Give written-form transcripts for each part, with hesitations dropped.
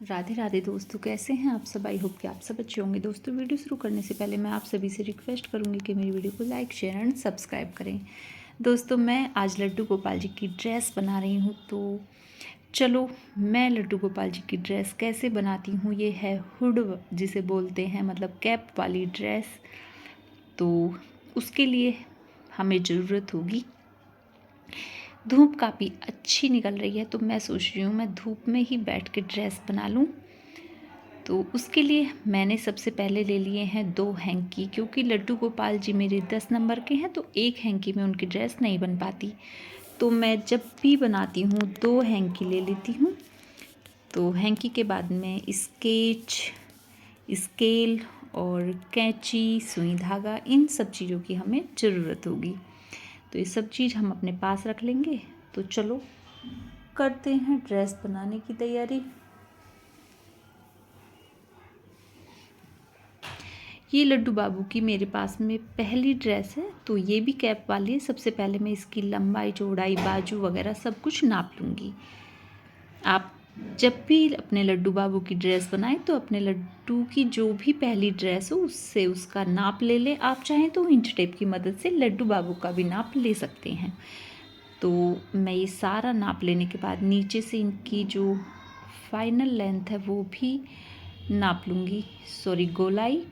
राधे राधे दोस्तों, कैसे हैं आप सब। आई होप कि आप सब अच्छे होंगे। दोस्तों, वीडियो शुरू करने से पहले मैं आप सभी से रिक्वेस्ट करूंगी कि मेरी वीडियो को लाइक, शेयर एंड सब्सक्राइब करें। दोस्तों, मैं आज लड्डू गोपाल जी की ड्रेस बना रही हूँ। तो चलो, मैं लड्डू गोपाल जी की ड्रेस कैसे बनाती हूँ। ये है हुड जिसे बोलते हैं, मतलब कैप वाली ड्रेस। तो उसके लिए हमें ज़रूरत होगी। धूप काफ़ी अच्छी निकल रही है, तो मैं सोच रही हूँ मैं धूप में ही बैठ के ड्रेस बना लूँ। तो उसके लिए मैंने सबसे पहले ले लिए हैं 2 हैंकी, क्योंकि लड्डू गोपाल जी मेरे 10 नंबर के हैं, तो एक हैंकी में उनकी ड्रेस नहीं बन पाती। तो मैं जब भी बनाती हूँ 2 हैंकी ले लेती हूँ। तो हैंकी के बाद में स्केच, स्केल और कैंची, सुई धागा, इन सब चीज़ों की हमें ज़रूरत होगी। तो ये सब चीज़ हम अपने पास रख लेंगे। तो चलो करते हैं ड्रेस बनाने की तैयारी। ये लड्डू बाबू की मेरे पास में पहली ड्रेस है, तो ये भी कैप वाली है। सबसे पहले मैं इसकी लंबाई, चौड़ाई, बाजू वगैरह सब कुछ नाप लूँगी। आप जब भी अपने लड्डू बाबू की ड्रेस बनाएं तो अपने लड्डू की जो भी पहली ड्रेस हो उससे उसका नाप ले लें। आप चाहें तो इंच टेप की मदद से लड्डू बाबू का भी नाप ले सकते हैं। तो मैं ये सारा नाप लेने के बाद नीचे से इनकी जो फाइनल लेंथ है वो भी नाप लूँगी, गोलाई।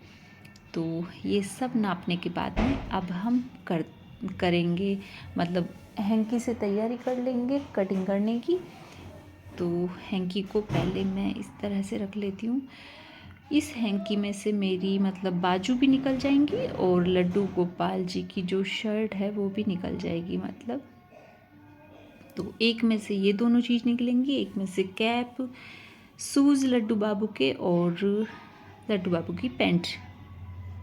तो ये सब नापने के बाद में अब हम करेंगे, मतलब हैंकी से तैयारी कर लेंगे कटिंग करने की। तो हैंकी को पहले मैं इस तरह से रख लेती हूँ। इस हैंकी में से मेरी मतलब बाजू भी निकल जाएंगी और लड्डू गोपाल जी की जो शर्ट है वो भी निकल जाएगी। मतलब तो एक में से ये दोनों चीज़ निकलेंगी, एक में से कैप, शूज़ लड्डू बाबू के और लड्डू बाबू की पैंट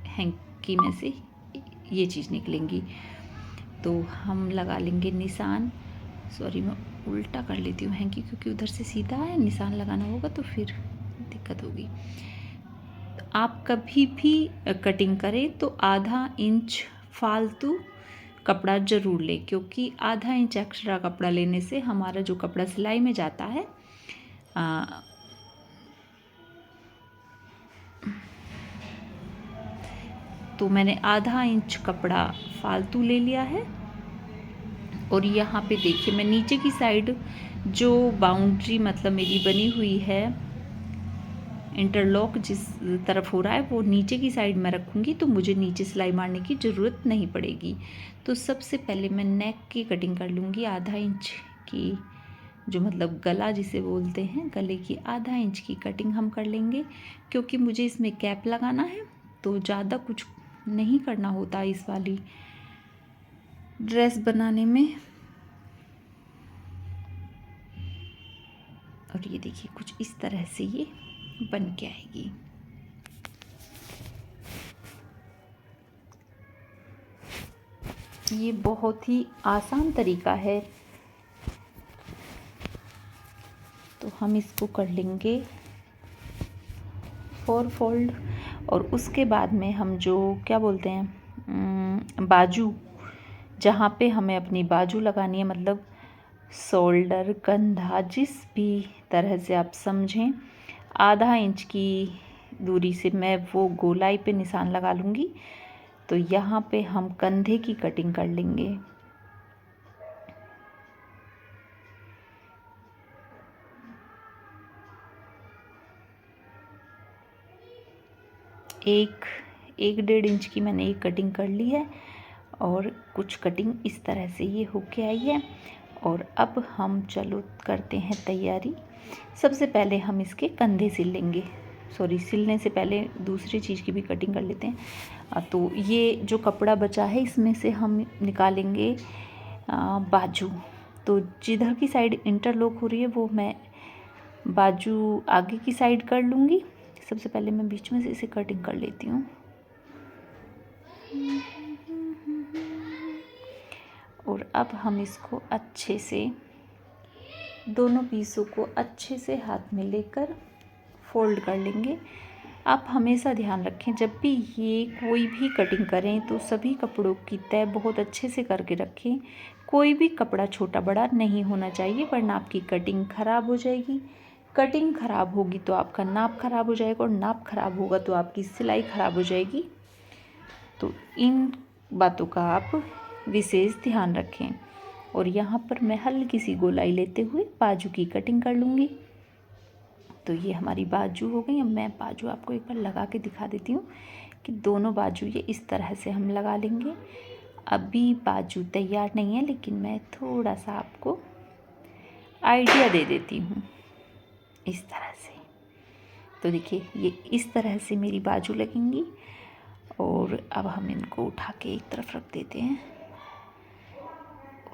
हैंकी में से ये चीज़ निकलेंगी। तो हम लगा लेंगे निशान। मैं उल्टा कर लेती हूँ हैंकी, क्योंकि उधर से सीधा है, निशान लगाना होगा तो फिर दिक्कत होगी। तो आप कभी भी कटिंग करें तो आधा इंच फालतू कपड़ा ज़रूर लें, क्योंकि आधा इंच एक्स्ट्रा कपड़ा लेने से हमारा जो कपड़ा सिलाई में जाता है तो मैंने आधा इंच कपड़ा फालतू ले लिया है। और यहाँ पे देखिए, मैं नीचे की साइड जो बाउंड्री मतलब मेरी बनी हुई है, इंटरलॉक जिस तरफ हो रहा है वो नीचे की साइड में रखूँगी, तो मुझे नीचे सिलाई मारने की ज़रूरत नहीं पड़ेगी। तो सबसे पहले मैं नेक की कटिंग कर लूँगी। आधा इंच की जो मतलब गला जिसे बोलते हैं, गले की आधा इंच की कटिंग हम कर लेंगे, क्योंकि मुझे इसमें कैप लगाना है। तो ज़्यादा कुछ नहीं करना होता इस वाली ड्रेस बनाने में। और ये देखिए, कुछ इस तरह से ये बन के आएगी। ये बहुत ही आसान तरीका है। तो हम इसको कर लेंगे 4 फोल्ड। और उसके बाद में हम जो क्या बोलते हैं, बाजू, जहाँ पे हमें अपनी बाजू लगानी है, मतलब शोल्डर, कंधा, जिस भी तरह से आप समझें, आधा इंच की दूरी से मैं वो गोलाई पे निशान लगा लूँगी। तो यहाँ पे हम कंधे की कटिंग कर लेंगे। एक 1.5 इंच की मैंने एक कटिंग कर ली है, और कुछ कटिंग इस तरह से ये होके आई है। और अब हम चलो करते हैं तैयारी। सबसे पहले हम इसके कंधे सिल लेंगे। सिलने से पहले दूसरी चीज़ की भी कटिंग कर लेते हैं। तो ये जो कपड़ा बचा है इसमें से हम निकालेंगे बाजू। तो जिधर की साइड इंटरलॉक हो रही है वो मैं बाजू आगे की साइड कर लूँगी। सबसे पहले मैं बीच में से इसे कटिंग कर लेती हूँ। और अब हम इसको अच्छे से, दोनों पीसों को अच्छे से हाथ में लेकर फोल्ड कर लेंगे। आप हमेशा ध्यान रखें, जब भी ये कोई भी कटिंग करें तो सभी कपड़ों की तय बहुत अच्छे से करके रखें। कोई भी कपड़ा छोटा बड़ा नहीं होना चाहिए, वरना आपकी कटिंग ख़राब हो जाएगी। कटिंग ख़राब होगी तो आपका नाप ख़राब हो जाएगा, और नाप ख़राब होगा तो आपकी सिलाई ख़राब हो जाएगी। तो इन बातों का आप विशेष ध्यान रखें। और यहाँ पर मैं हल्की सी गोलाई लेते हुए बाजू की कटिंग कर लूँगी। तो ये हमारी बाजू हो गई। अब मैं बाजू आपको एक बार लगा के दिखा देती हूँ कि दोनों बाजू ये इस तरह से हम लगा लेंगे। अभी बाजू तैयार नहीं है, लेकिन मैं थोड़ा सा आपको आइडिया दे देती हूँ इस तरह से। तो देखिए ये इस तरह से मेरी बाजू लगेंगी। और अब हम इनको उठा के एक तरफ रख देते हैं।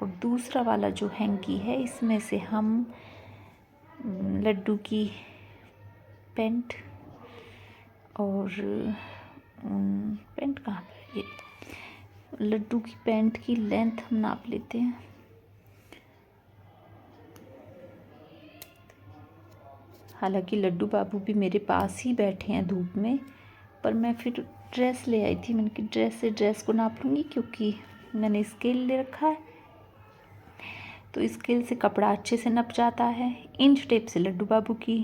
और दूसरा वाला जो हैंकी है, इसमें से हम लड्डू की पैंट और पैंट कहाँ पर, ये लड्डू की पैंट की लेंथ हम नाप लेते हैं। हालांकि लड्डू बाबू भी मेरे पास ही बैठे हैं धूप में, पर मैं फिर ड्रेस ले आई थी। मैंने कि ड्रेस से ड्रेस को नाप लूँगी, क्योंकि मैंने स्केल ले रखा है, तो स्केल से कपड़ा अच्छे से नप जाता है। इंच टेप से लड्डू बाबू की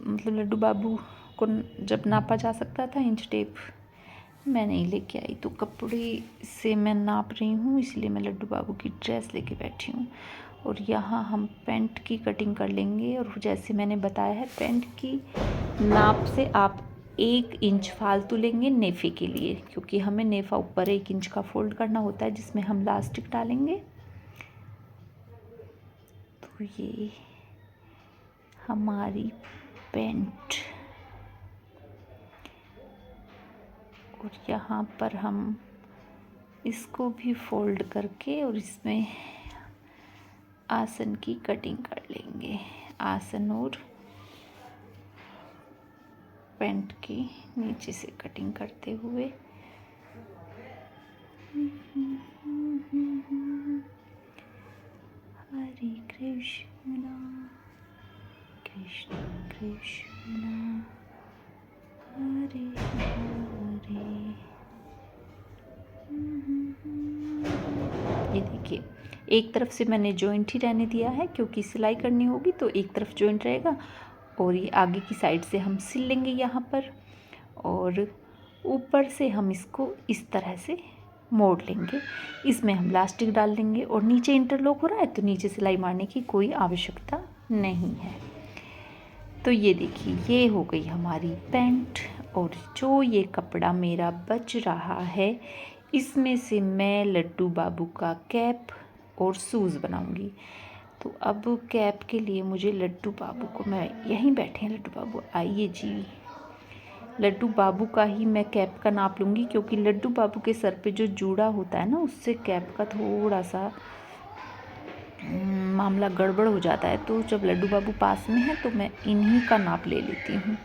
मतलब लड्डू बाबू को जब नापा जा सकता था, इंच टेप मैं नहीं लेके आई, तो कपड़े से मैं नाप रही हूँ, इसलिए मैं लड्डू बाबू की ड्रेस लेके बैठी हूँ। और यहाँ हम पैंट की कटिंग कर लेंगे। और जैसे मैंने बताया है, पैंट की नाप से आप 1 इंच फालतू लेंगे नेफे के लिए, क्योंकि हमें नेफा ऊपर 1 इंच का फोल्ड करना होता है, जिसमें हम लास्टिक डालेंगे। तो ये हमारी पैंट, और यहाँ पर हम इसको भी फोल्ड करके और इसमें आसन की कटिंग कर लेंगे। आसन और पैंट की नीचे से कटिंग करते हुए। हरे कृष्णा कृष्ण कृष्णा हरे हरे। ये देखिए, एक तरफ से मैंने जॉइंट ही रहने दिया है, क्योंकि सिलाई करनी होगी तो एक तरफ जॉइंट रहेगा, और ये आगे की साइड से हम सिल लेंगे यहाँ पर। और ऊपर से हम इसको इस तरह से मोड़ लेंगे। इसमें हम लास्टिक डाल देंगे, और नीचे इंटरलॉक हो रहा है तो नीचे सिलाई मारने की कोई आवश्यकता नहीं है। तो ये देखिए, ये हो गई हमारी पैंट। और जो ये कपड़ा मेरा बच रहा है, इसमें से मैं लड्डू बाबू का कैप और शूज़ बनाऊंगी। तो अब कैप के लिए मुझे लड्डू बाबू को, मैं यहीं बैठे हैं लड्डू बाबू, आइए जी। लड्डू बाबू का ही मैं कैप का नाप लूँगी, क्योंकि लड्डू बाबू के सर पे जो जूड़ा होता है ना, उससे कैप का थोड़ा सा मामला गड़बड़ हो जाता है। तो जब लड्डू बाबू पास में है तो मैं इन्हीं का नाप ले लेती हूँ।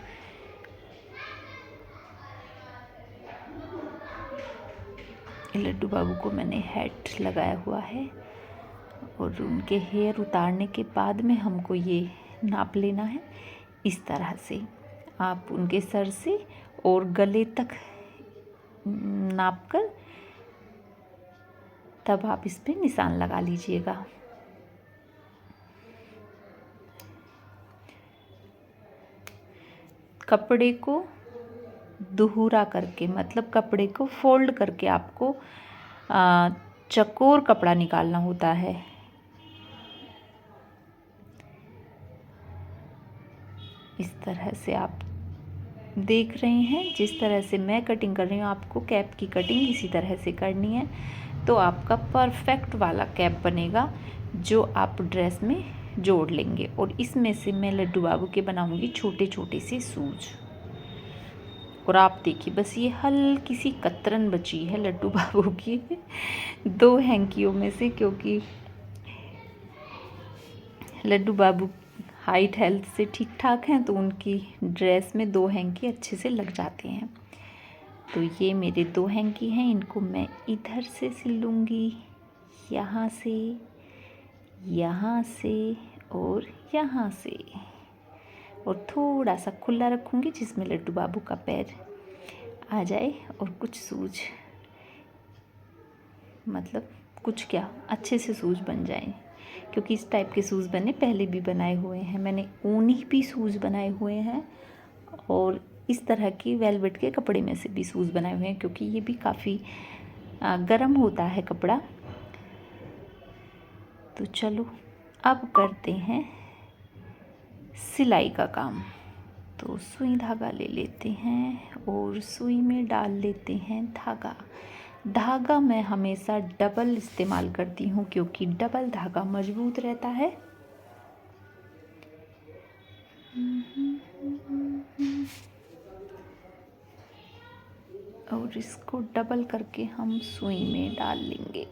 लड्डू बाबू को मैंने हैट लगाया हुआ है, और उनके हेयर उतारने के बाद में हमको ये नाप लेना है। इस तरह से आप उनके सर से और गले तक नाप कर तब आप इस पे निशान लगा लीजिएगा। कपड़े को दोहरा करके, मतलब कपड़े को फोल्ड करके आपको चकोर कपड़ा निकालना होता है। इस तरह से आप देख रहे हैं, जिस तरह से मैं कटिंग कर रही हूँ, आपको कैप की कटिंग इसी तरह से करनी है। तो आपका परफेक्ट वाला कैप बनेगा, जो आप ड्रेस में जोड़ लेंगे। और इसमें से मैं लड्डू बाबू के बनाऊंगी छोटे छोटे से शूज। और आप देखिए, बस ये हल्की सी कतरन बची है लड्डू बाबू की 2 हैंकियों में से, क्योंकि लड्डू बाबू हाइट हेल्थ से ठीक ठाक हैं, तो उनकी ड्रेस में 2 हैंकी अच्छे से लग जाते हैं। तो ये मेरे 2 हैंकी हैं, इनको मैं इधर से सिल लूँगी, यहाँ से और यहाँ से, और थोड़ा सा खुला रखूँगी, जिसमें लड्डू बाबू का पैर आ जाए, और कुछ शूज, मतलब कुछ क्या, अच्छे से शूज बन जाए। क्योंकि इस टाइप के शूज़ मैंने पहले भी बनाए हुए हैं। मैंने ऊनी भी शूज़ बनाए हुए हैं और इस तरह की वेलवेट के कपड़े में से भी शूज़ बनाए हुए हैं, क्योंकि ये भी काफ़ी गर्म होता है कपड़ा। तो चलो अब करते हैं सिलाई का काम। तो सुई धागा ले लेते हैं और सुई में डाल लेते हैं धागा। धागा मैं हमेशा डबल इस्तेमाल करती हूँ, क्योंकि डबल धागा मजबूत रहता है। और इसको डबल करके हम सुई में डाल लेंगे।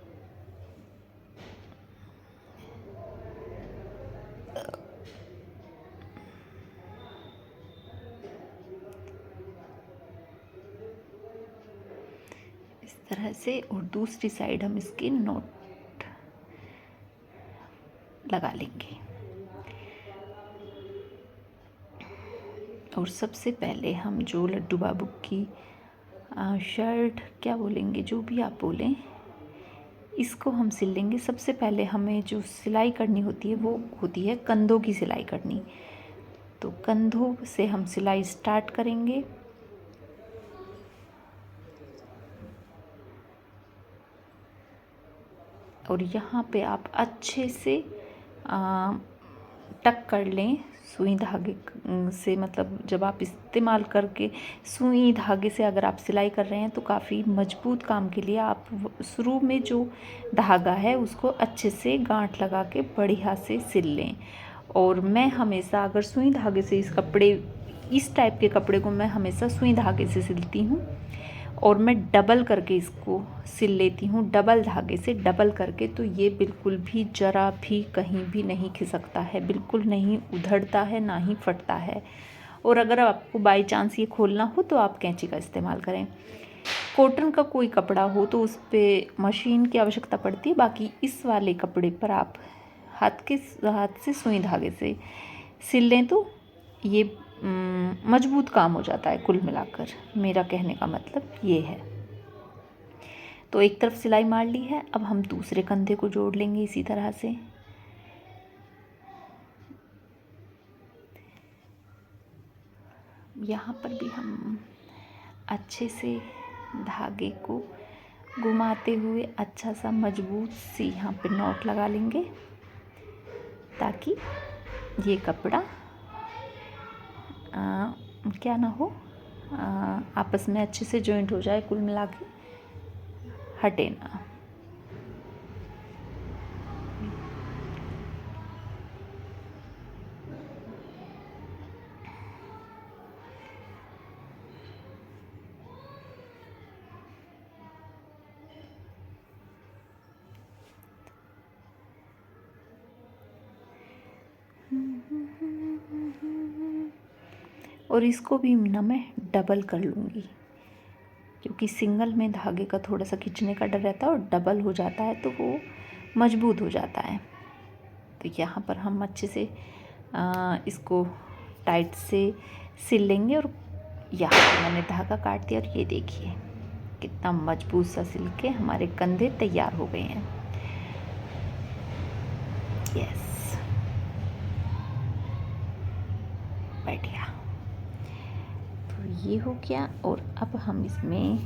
इस तरह से, और दूसरी साइड हम इसके नॉट लगा लेंगे। और सबसे पहले हम जो लड्डू बाबू की शर्ट क्या बोलेंगे, जो भी आप बोलें, इसको हम सिल लेंगे। सबसे पहले हमें जो सिलाई करनी होती है वो होती है कंधों की सिलाई करनी। तो कंधों से हम सिलाई स्टार्ट करेंगे। और यहाँ पे आप अच्छे से टक कर लें सुई धागे से। मतलब जब आप इस्तेमाल करके सुई धागे से अगर आप सिलाई कर रहे हैं तो काफ़ी मजबूत काम के लिए आप शुरू में जो धागा है उसको अच्छे से गांठ लगा के बढ़िया से सिल लें। और मैं हमेशा अगर सुई धागे से इस टाइप के कपड़े को मैं हमेशा सुई धागे से सिलती हूँ, और मैं डबल करके इसको सिल लेती हूँ, डबल धागे से डबल करके। तो ये बिल्कुल भी ज़रा भी कहीं भी नहीं खिसकता है, बिल्कुल नहीं उधड़ता है, ना ही फटता है। और अगर आपको बाई चांस ये खोलना हो तो आप कैंची का इस्तेमाल करें। कॉटन का कोई कपड़ा हो तो उस पर मशीन की आवश्यकता पड़ती है, बाकी इस वाले कपड़े पर आप हाथ से सुई धागे से सिल लें तो ये मजबूत काम हो जाता है। कुल मिलाकर मेरा कहने का मतलब ये है। तो एक तरफ सिलाई मार ली है, अब हम दूसरे कंधे को जोड़ लेंगे इसी तरह से। यहाँ पर भी हम अच्छे से धागे को घुमाते हुए अच्छा सा मजबूत सी यहाँ पे नॉट लगा लेंगे, ताकि ये कपड़ा क्या ना हो, आपस में अच्छे से जॉइंट हो जाए, कुल मिला के हटे ना। और इसको भी ना मैं डबल कर लूँगी, क्योंकि सिंगल में धागे का थोड़ा सा खींचने का डर रहता है, और डबल हो जाता है तो वो मजबूत हो जाता है। तो यहाँ पर हम अच्छे से इसको टाइट से सिल लेंगे। और यहाँ पर मैंने धागा काट दिया, और ये देखिए कितना मजबूत सा सिल के हमारे कंधे तैयार हो गए हैं। यस, बढ़िया। तो ये हो गया। और अब हम इसमें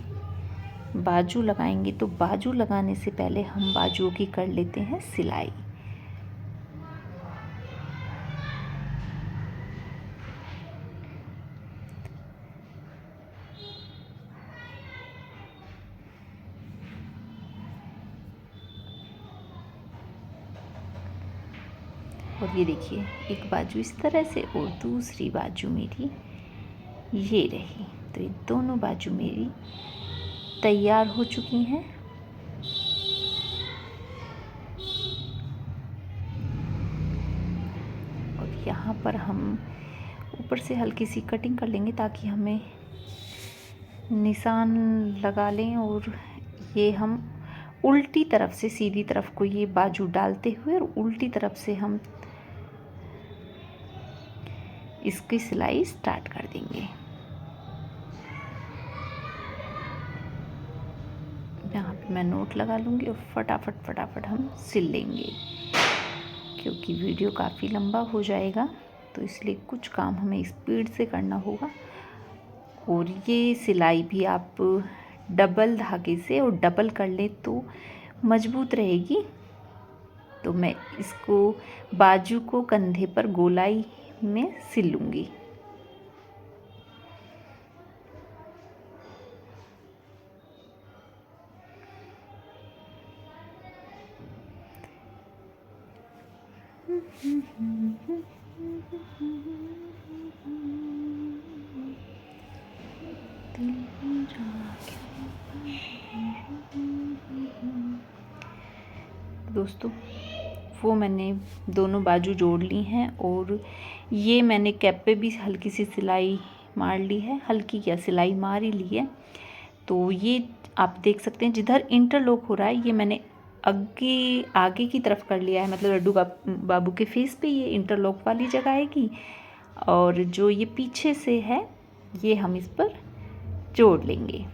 बाजू लगाएंगे। तो बाजू लगाने से पहले हम बाजुओं की कर लेते हैं सिलाई। और ये देखिए, एक बाजू इस तरह से और दूसरी बाजू मेरी ये रही। तो ये दोनों बाजू मेरी तैयार हो चुकी हैं। और यहाँ पर हम ऊपर से हल्की सी कटिंग कर लेंगे, ताकि हमें निशान लगा लें। और ये हम उल्टी तरफ से सीधी तरफ को ये बाजू डालते हुए, और उल्टी तरफ से हम इसकी सिलाई स्टार्ट कर देंगे। यहाँ पे मैं नोट लगा लूँगी और फटाफट हम सिल लेंगे। क्योंकि वीडियो काफ़ी लंबा हो जाएगा, तो इसलिए कुछ काम हमें स्पीड से करना होगा। और ये सिलाई भी आप डबल धागे से और डबल कर ले तो मज़बूत रहेगी। तो मैं इसको बाजू को कंधे पर गोलाई में सिल लूँगी। दोस्तों, वो मैंने दोनों बाजू जोड़ ली हैं और ये मैंने कैप पे भी हल्की सी सिलाई मार ली है, हल्की क्या सिलाई मार ही ली है। तो ये आप देख सकते हैं जिधर इंटरलॉक हो रहा है ये मैंने आगे की तरफ कर लिया है, मतलब लड्डू बाबू के फेस पे ये इंटरलॉक वाली जगह आएगी और जो ये पीछे से है ये हम इस पर जोड़ लेंगे।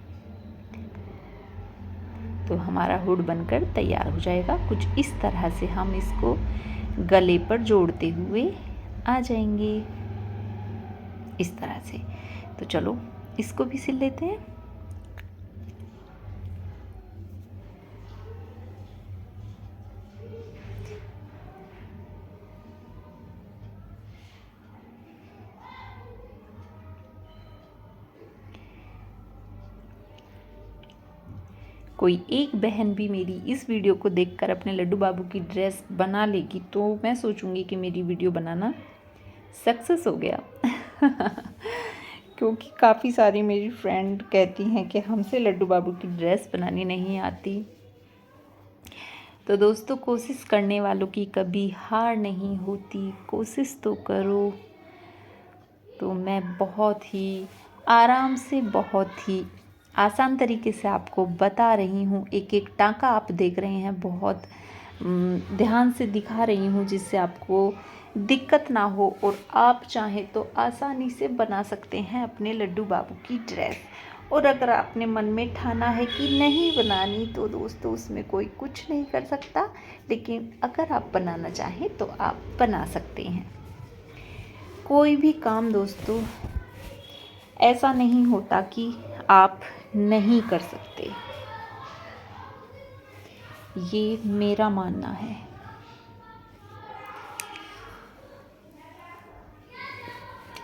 तो हमारा हुड बनकर तैयार हो जाएगा। कुछ इस तरह से हम इसको गले पर जोड़ते हुए आ जाएंगे, इस तरह से। तो चलो इसको भी सिल लेते हैं। कोई एक बहन भी मेरी इस वीडियो को देखकर अपने लड्डू बाबू की ड्रेस बना लेगी तो मैं सोचूंगी कि मेरी वीडियो बनाना सक्सेस हो गया। क्योंकि काफ़ी सारी मेरी फ्रेंड कहती हैं कि हमसे लड्डू बाबू की ड्रेस बनानी नहीं आती। तो दोस्तों, कोशिश करने वालों की कभी हार नहीं होती, कोशिश तो करो। तो मैं बहुत ही आराम से, बहुत ही आसान तरीके से आपको बता रही हूँ। एक एक टाँका आप देख रहे हैं, बहुत ध्यान से दिखा रही हूँ जिससे आपको दिक्कत ना हो और आप चाहें तो आसानी से बना सकते हैं अपने लड्डू बाबू की ड्रेस। और अगर आपने मन में ठाना है कि नहीं बनानी तो दोस्तों उसमें कोई कुछ नहीं कर सकता, लेकिन अगर आप बनाना चाहें तो आप बना सकते हैं। कोई भी काम दोस्तों ऐसा नहीं होता कि आप नहीं कर सकते, ये मेरा मानना है।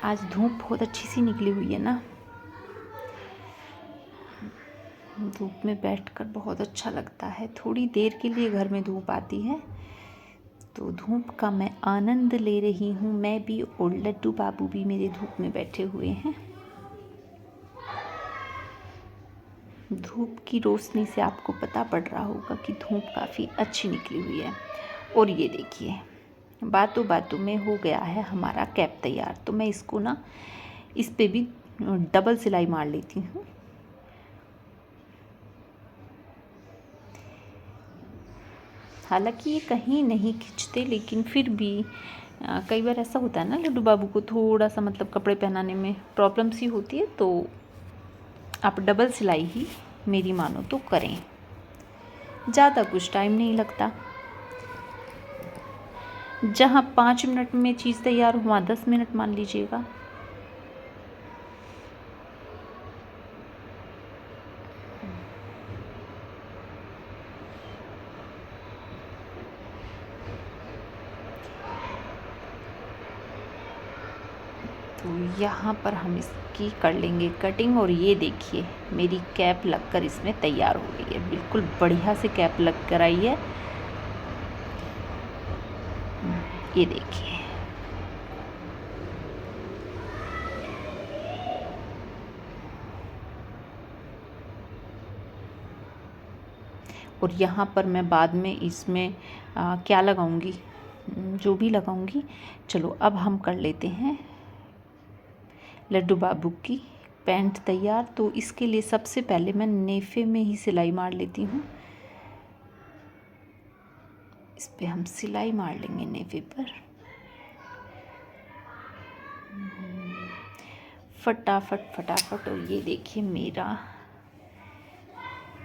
आज धूप बहुत अच्छी सी निकली हुई है ना, धूप में बैठकर बहुत अच्छा लगता है। थोड़ी देर के लिए घर में धूप आती है तो धूप का मैं आनंद ले रही हूँ मैं भी, और लड्डू बाबू भी मेरे धूप में बैठे हुए हैं। धूप की रोशनी से आपको पता पड़ रहा होगा कि धूप काफ़ी अच्छी निकली हुई है। और ये देखिए, बातों बातों में हो गया है हमारा कैप तैयार। तो मैं इसको ना इस पे भी डबल सिलाई मार लेती हूँ। हालांकि ये कहीं नहीं खिंचते, लेकिन फिर भी कई बार ऐसा होता है ना, लड्डू बाबू को थोड़ा सा मतलब कपड़े पहनाने में प्रॉब्लम सी होती है, तो आप डबल सिलाई ही मेरी मानो तो करें, ज़्यादा कुछ टाइम नहीं लगता। जहाँ 5 मिनट में चीज़ तैयार हो वहाँ 10 मिनट मान लीजिएगा। तो यहाँ पर हम इसकी कर लेंगे कटिंग। और ये देखिए मेरी कैप लगकर इसमें तैयार हो गई है, बिल्कुल बढ़िया से कैप लग कर आई है। ये देखिए, और यहाँ पर मैं बाद में इसमें क्या लगाऊंगी, जो भी लगाऊंगी। चलो अब हम कर लेते हैं लड्डू बाबू की पैंट तैयार। तो इसके लिए सबसे पहले मैं नेफे में ही सिलाई मार लेती हूँ। इस पे हम सिलाई मार लेंगे नेफे पर, फटाफट फटाफट। और ये देखिए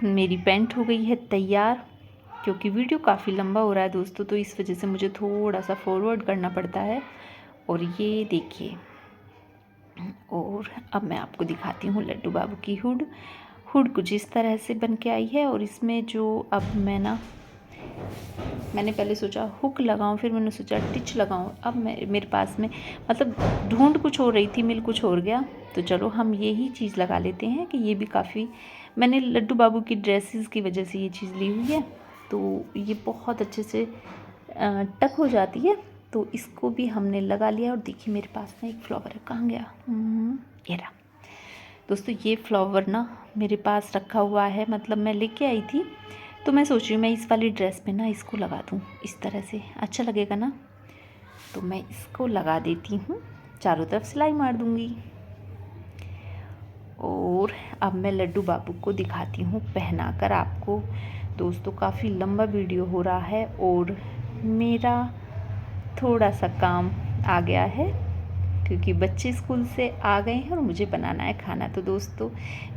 मेरी पैंट हो गई है तैयार। क्योंकि वीडियो काफ़ी लंबा हो रहा है दोस्तों, तो इस वजह से मुझे थोड़ा सा फॉरवर्ड करना पड़ता है। और ये देखिए, और अब मैं आपको दिखाती हूँ लड्डू बाबू की हुड। हुड कुछ इस तरह से बन के आई है। और इसमें जो अब मैंने पहले सोचा हुक लगाऊं, फिर मैंने सोचा टिच लगाऊं। अब मेरे पास में मतलब ढूंढ कुछ हो रही थी, मिल कुछ और गया, तो चलो हम यही चीज़ लगा लेते हैं कि ये भी काफ़ी, मैंने लड्डू बाबू की ड्रेसेस की वजह से ये चीज़ ली हुई है, तो ये बहुत अच्छे से टक हो जाती है। तो इसको भी हमने लगा लिया। और देखिए मेरे पास में एक फ्लावर है, कहाँ गया, ये रहा दोस्तों। ये फ्लावर ना मेरे पास रखा हुआ है, मतलब मैं लेके आई थी, तो मैं सोच रही हूँ मैं इस वाली ड्रेस पे ना इसको लगा दूँ, इस तरह से अच्छा लगेगा ना। तो मैं इसको लगा देती हूँ, चारों तरफ सिलाई मार दूँगी। और अब मैं लड्डू बाबू को दिखाती हूँ पहना कर आपको। दोस्तों काफ़ी लंबा वीडियो हो रहा है और मेरा थोड़ा सा काम आ गया है, क्योंकि बच्चे स्कूल से आ गए हैं और मुझे बनाना है खाना। तो दोस्तों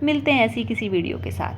मिलते हैं ऐसी किसी वीडियो के साथ।